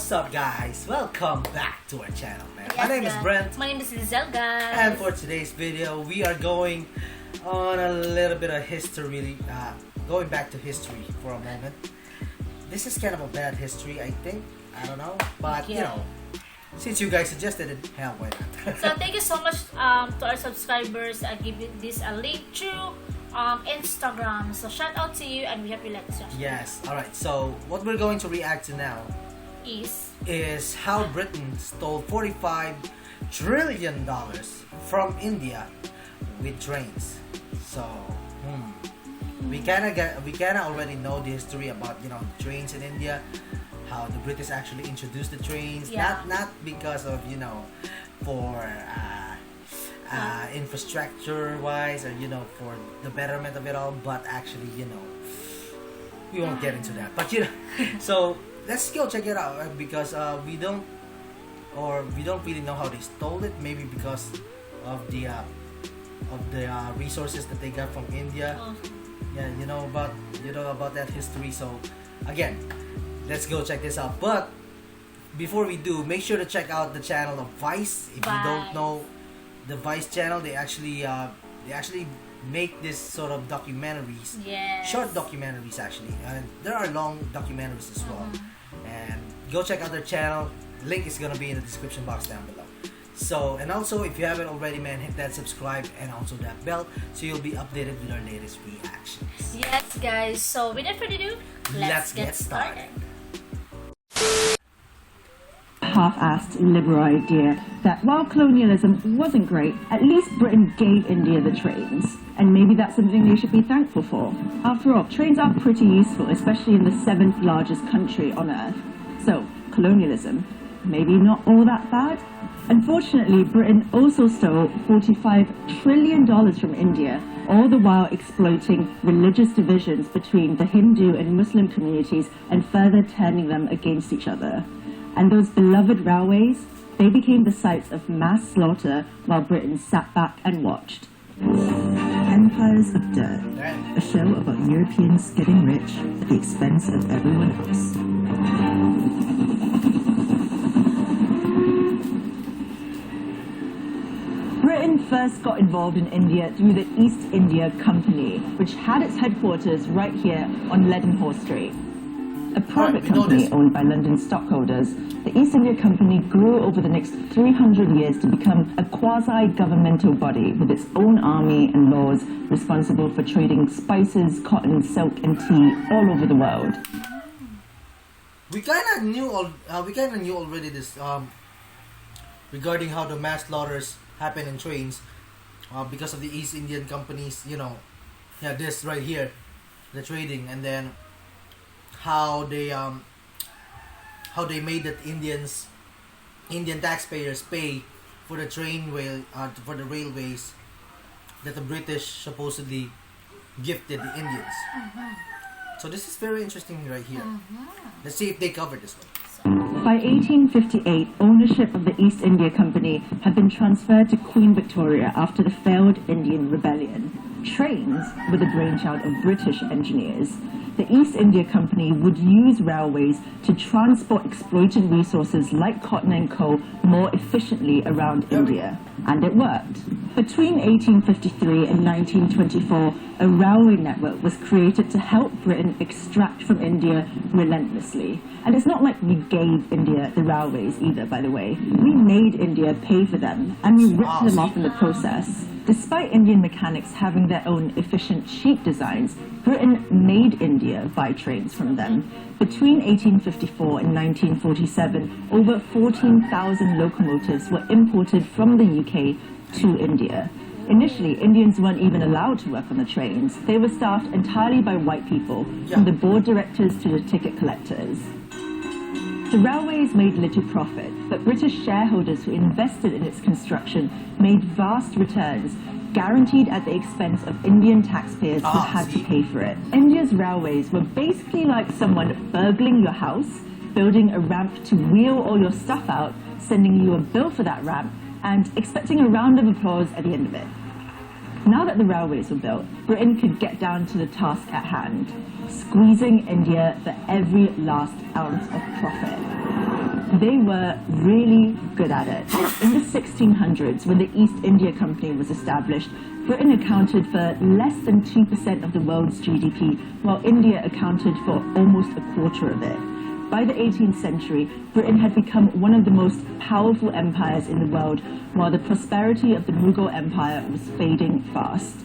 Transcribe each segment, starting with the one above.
What's up, guys? Welcome back to our channel, man. Yes, My name is Brent. My name is Lizelle, guys. And for today's video, we are going on a little bit of history, going back to history for a moment. This is kind of a bad history, I think. I don't know, but you know, since you guys suggested it, hell, why not? So thank you so much to our subscribers. I give you this a link to Instagram. So shout out to you, and we hope you like this video. Yes. All right. So what we're going to react to now is how Britain stole $45 trillion from India with trains. So we kinda already know the history about trains in India, how the British actually introduced the trains, not because of for infrastructure wise or for the betterment of it all, but actually we won't get into that. But so let's go check it out because we don't really know how they stole it. Maybe because of the resources that they got from India. Yeah, you know about that history. So again, let's go check this out. But before we do, make sure to check out the channel of Vice. If you don't know the Vice channel, they actually make this sort of documentaries, short documentaries actually, and there are long documentaries as well. And go check out their channel. Link is gonna be in the description box down below. So, and also if you haven't already, man, hit that subscribe and also that bell so you'll be updated with our latest reactions. Yes, guys. So without further ado, let's get started. Half-assed liberal idea that while colonialism wasn't great, at least Britain gave India the trains. And maybe that's something they should be thankful for. After all, trains are pretty useful, especially in the 7th largest country on earth. So, colonialism, maybe not all that bad? Unfortunately, Britain also stole $45 trillion from India, all the while exploiting religious divisions between the Hindu and Muslim communities and further turning them against each other. And those beloved railways, they became the sites of mass slaughter while Britain sat back and watched. Empires of Dirt, a show about Europeans getting rich at the expense of everyone else. Britain first got involved in India through the East India Company, which had its headquarters right here on Leadenhall Street. A private company owned by London stockholders, the East India Company grew over the next 300 years to become a quasi-governmental body with its own army and laws responsible for trading spices, cotton, silk and tea all over the world. We kind of knew already this regarding how the mass slaughters happen in trains because of the East Indian Company's, this right here, the trading, and then how they made that Indian taxpayers pay for the for the railways that the British supposedly gifted the Indians. So this is very interesting right here. Let's see if they cover this one. By 1858, ownership of the East India Company had been transferred to Queen Victoria after the failed Indian Rebellion. Trains were the brainchild of British engineers. The East India Company would use railways to transport exploited resources like cotton and coal more efficiently around India. And it worked. Between 1853 and 1924, a railway network was created to help Britain extract from India relentlessly. And it's not like we gave India the railways either, by the way. We made India pay for them, and we ripped them off in the process. Despite Indian mechanics having their own efficient, cheap designs, Britain made India buy trains from them. Between 1854 and 1947, over 14,000 locomotives were imported from the UK to India. Initially, Indians weren't even allowed to work on the trains. They were staffed entirely by white people, from the board directors to the ticket collectors. The railways made little profit, but British shareholders who invested in its construction made vast returns, guaranteed at the expense of Indian taxpayers who had to pay for it. India's railways were basically like someone burgling your house, building a ramp to wheel all your stuff out, sending you a bill for that ramp, and expecting a round of applause at the end of it. Now that the railways were built, Britain could get down to the task at hand, squeezing India for every last ounce of profit. They were really good at it. In the 1600s, when the East India Company was established, Britain accounted for less than 2% of the world's GDP, while India accounted for almost a quarter of it. By the 18th century, Britain had become one of the most powerful empires in the world, while the prosperity of the Mughal Empire was fading fast.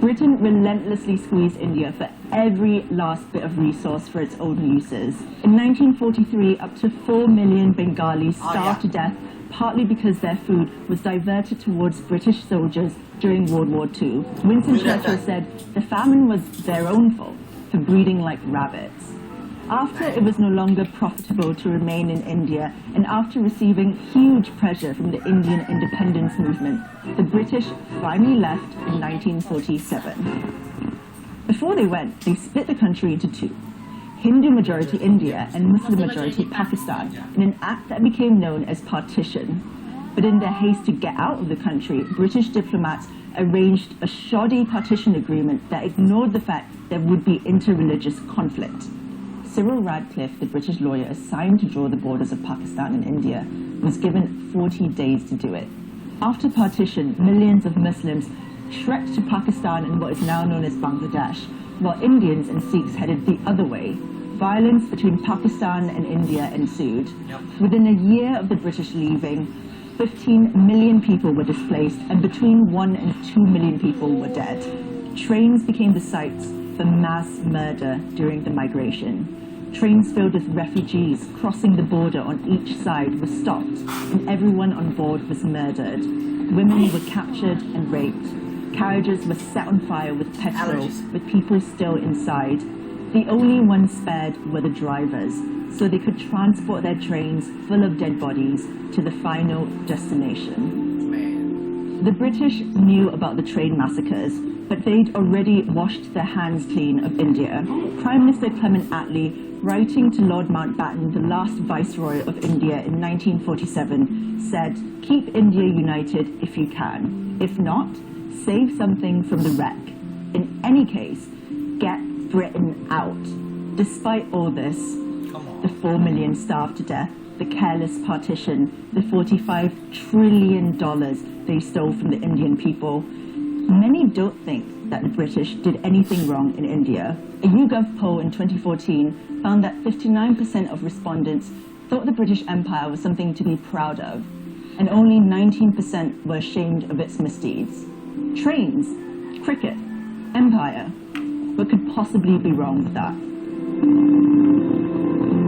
Britain relentlessly squeezed India for every last bit of resource for its own uses. In 1943, up to 4 million Bengalis starved to death, partly because their food was diverted towards British soldiers during World War II. Winston Churchill said the famine was their own fault for breeding like rabbits. After it was no longer profitable to remain in India, and after receiving huge pressure from the Indian independence movement, the British finally left in 1947. Before they went, they split the country into two: Hindu-majority India and Muslim-majority Pakistan, in an act that became known as Partition. But in their haste to get out of the country, British diplomats arranged a shoddy partition agreement that ignored the fact there would be interreligious conflict. Cyril Radcliffe, the British lawyer assigned to draw the borders of Pakistan and India, was given 40 days to do it. After partition, millions of Muslims trekked to Pakistan in what is now known as Bangladesh, while Indians and Sikhs headed the other way. Violence between Pakistan and India ensued. Within a year of the British leaving, 15 million people were displaced, and between 1 and 2 million people were dead. Trains became the sites for mass murder during the migration. Trains filled with refugees crossing the border on each side were stopped, and everyone on board was murdered. Women were captured and raped. Carriages were set on fire with petrol, with people still inside. The only ones spared were the drivers, so they could transport their trains full of dead bodies to the final destination. The British knew about the train massacres, but they'd already washed their hands clean of India. Prime Minister Clement Attlee, writing to Lord Mountbatten, the last Viceroy of India in 1947, said, "Keep India united if you can. If not, save something from the wreck. In any case, get Britain out." Despite all this, the 4 million starved to death, the careless partition, the $45 trillion they stole from the Indian people, many don't think that the British did anything wrong in India. A YouGov poll in 2014 found that 59% of respondents thought the British Empire was something to be proud of, and only 19% were ashamed of its misdeeds. Trains, cricket, empire. What could possibly be wrong with that?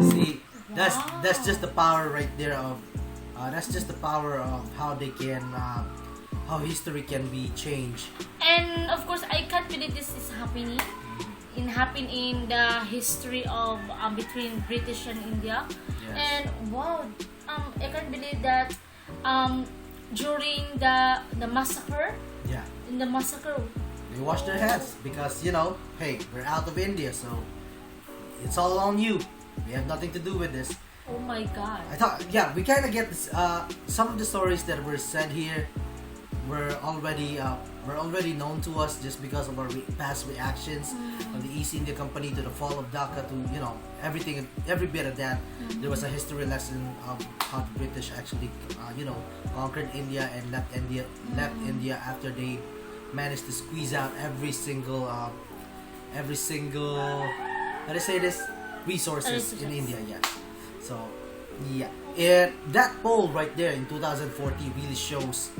See, that's just the power right there of that's just the power of how they can how history can be changed. And of course, I can't believe this is happening in the history of between British and India. Yes. And wow, I can't believe that during the massacre. Yeah. In the massacre, They wash their hands because, hey, we're out of India, so it's all on you. We have nothing to do with this. oh my God. I thought, we kind of get this. Some of the stories that were said here were already known to us just because of our past reactions of the East India Company to the fall of Dhaka to everything, every bit of that. There was a history lesson of how the British actually conquered India and left India after they managed to squeeze out every single how do I say this, resources in India. So and that poll right there in 2014 really shows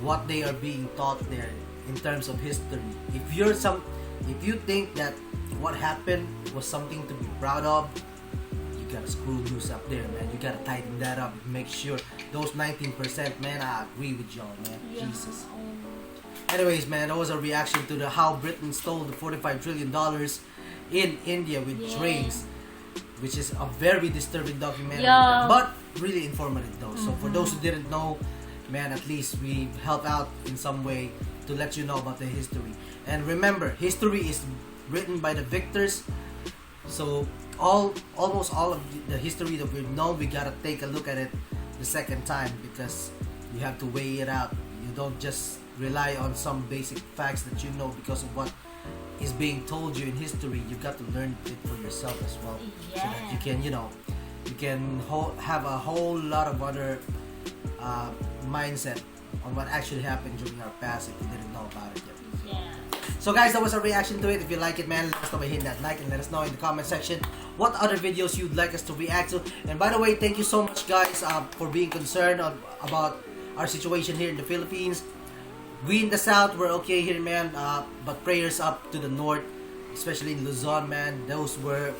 what they are being taught there in terms of history. If you think that what happened was something to be proud of, you gotta screw loose up there, man. You gotta tighten that up. Make sure those 19%, man. I agree with y'all, man. Yeah. Jesus. Anyways, man, that was a reaction to the how Britain stole the $45 trillion in India with trains, which is a very disturbing documentary, but really informative though. So for those who didn't know, man, at least we help out in some way to let you know about the history. And remember, history is written by the victors. So almost all of the history that we've known, we gotta take a look at it the second time because you have to weigh it out. You don't just rely on some basic facts that you know because of what is being told you in history. You've got to learn it for yourself as well, so that you can you can have a whole lot of other mindset on what actually happened during our past if you didn't know about it yet. Yeah. So guys, that was our reaction to it. If you like it, man, let us know by hitting that like and let us know in the comment section what other videos you'd like us to react to. And by the way, thank you so much guys for being concerned about our situation here in the Philippines. We in the south, we're okay here, man, but prayers up to the north, especially in Luzon, man. Those were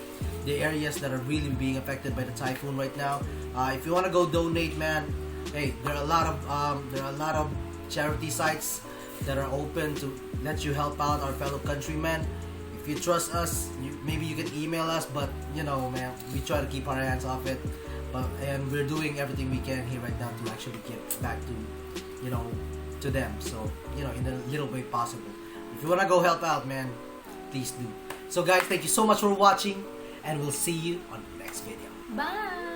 the areas that are really being affected by the typhoon right now. If you want to go donate, man, hey, there are a lot of charity sites that are open to let you help out our fellow countrymen. If you trust us, maybe you can email us, but you know, man, we try to keep our hands off it. And we're doing everything we can here right now to actually get back to, you know, to them. So, you know, in a little way possible. If you wanna go help out, man, please do. So guys, thank you so much for watching, and we'll see you on the next video. Bye!